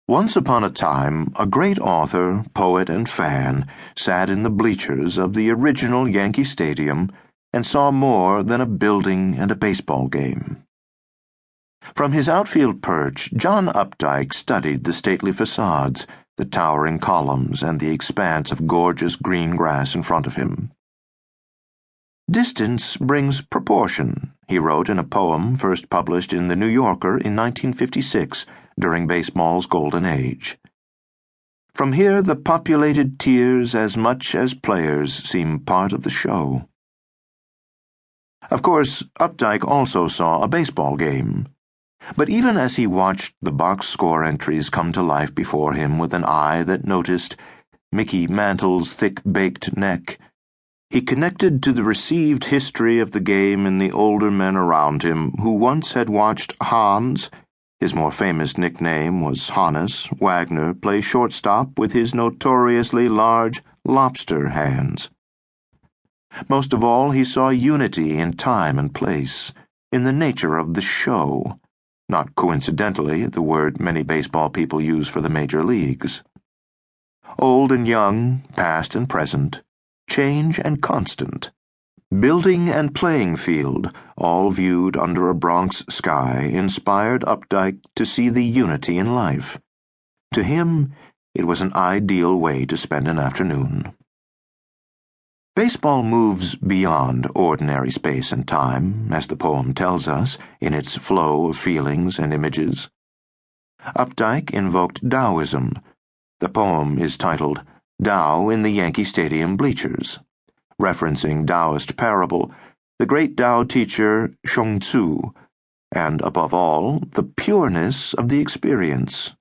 Once upon a time, a great author, poet, and fan sat in the bleachers of the original Yankee Stadium and saw more than a building and a baseball game. From his outfield perch, John Updike studied the stately facades, the towering columns, and the expanse of gorgeous green grass in front of him. "Distance brings proportion," he wrote in a poem first published in The New Yorker in 1956 during baseball's golden age. "From here the populated tiers as much as players seem part of the show." Of course, Updike also saw a baseball game. But even as he watched the box score entries come to life before him with an eye that noticed Mickey Mantle's thick-baked neck, he connected to the received history of the game in the older men around him who once had watched Hans, his more famous nickname was Hannes, Wagner, play shortstop with his notoriously large lobster hands. Most of all, he saw unity in time and place, in the nature of the show, not coincidentally the word many baseball people use for the major leagues. Old and young, past and present, change and constant, building and playing field, all viewed under a Bronx sky, inspired Updike to see the unity in life. To him, it was an ideal way to spend an afternoon. Baseball moves beyond ordinary space and time, as the poem tells us, in its flow of feelings and images. Updike invoked Taoism. The poem is titled Tao in the Yankee Stadium Bleachers, referencing Taoist parable, the great Tao teacher Shung Tzu, and, above all, the pureness of the experience,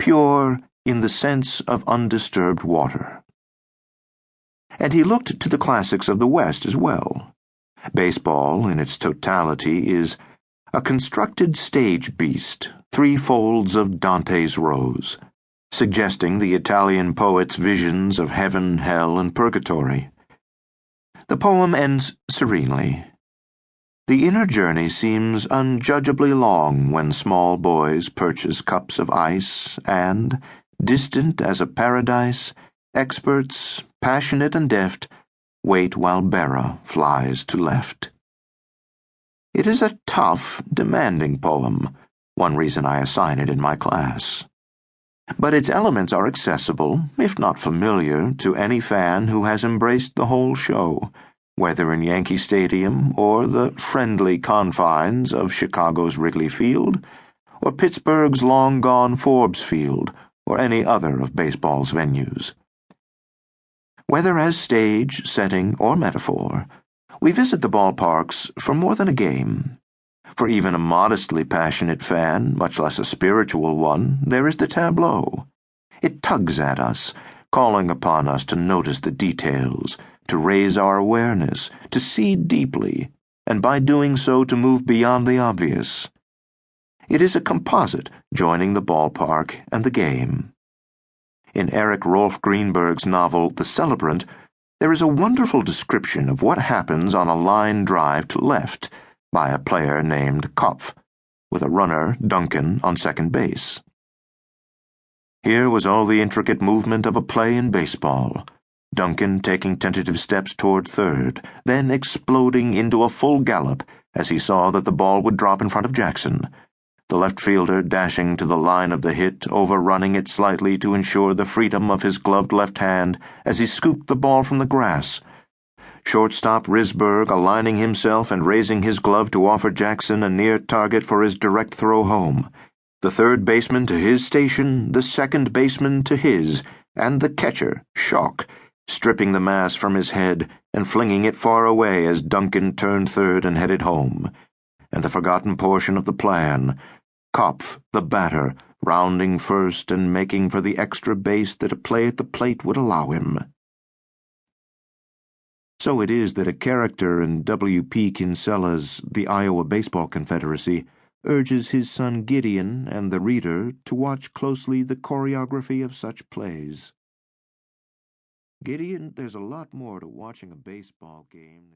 pure in the sense of undisturbed water. And he looked to the classics of the West as well. Baseball, in its totality, is a constructed stage beast, three folds of Dante's Rose, suggesting the Italian poet's visions of heaven, hell, and purgatory. The poem ends serenely. The inner journey seems unjudgeably long when small boys purchase cups of ice and, distant as a paradise, experts, passionate and deft, wait while Bera flies to left. It is a tough, demanding poem, one reason I assign it in my class. But its elements are accessible, if not familiar, to any fan who has embraced the whole show, whether in Yankee Stadium or the friendly confines of Chicago's Wrigley Field, or Pittsburgh's long-gone Forbes Field, or any other of baseball's venues. Whether as stage, setting, or metaphor, we visit the ballparks for more than a game. For even a modestly passionate fan, much less a spiritual one, there is the tableau. It tugs at us, calling upon us to notice the details, to raise our awareness, to see deeply, and by doing so to move beyond the obvious. It is a composite joining the ballpark and the game. In Eric Rolf Greenberg's novel The Celebrant, there is a wonderful description of what happens on a line drive to left by a player named Kopf, with a runner, Duncan, on second base. Here was all the intricate movement of a play in baseball. Duncan taking tentative steps toward third, then exploding into a full gallop as he saw that the ball would drop in front of Jackson. The left fielder dashing to the line of the hit, overrunning it slightly to ensure the freedom of his gloved left hand as he scooped the ball from the grass. Shortstop Risberg aligning himself and raising his glove to offer Jackson a near target for his direct throw home. The third baseman to his station, the second baseman to his, and the catcher, Schock, stripping the mask from his head and flinging it far away as Duncan turned third and headed home. And the forgotten portion of the plan, Kopf, the batter, rounding first and making for the extra base that a play at the plate would allow him. So it is that a character in W.P. Kinsella's The Iowa Baseball Confederacy urges his son Gideon and the reader to watch closely the choreography of such plays. Gideon, there's a lot more to watching a baseball game.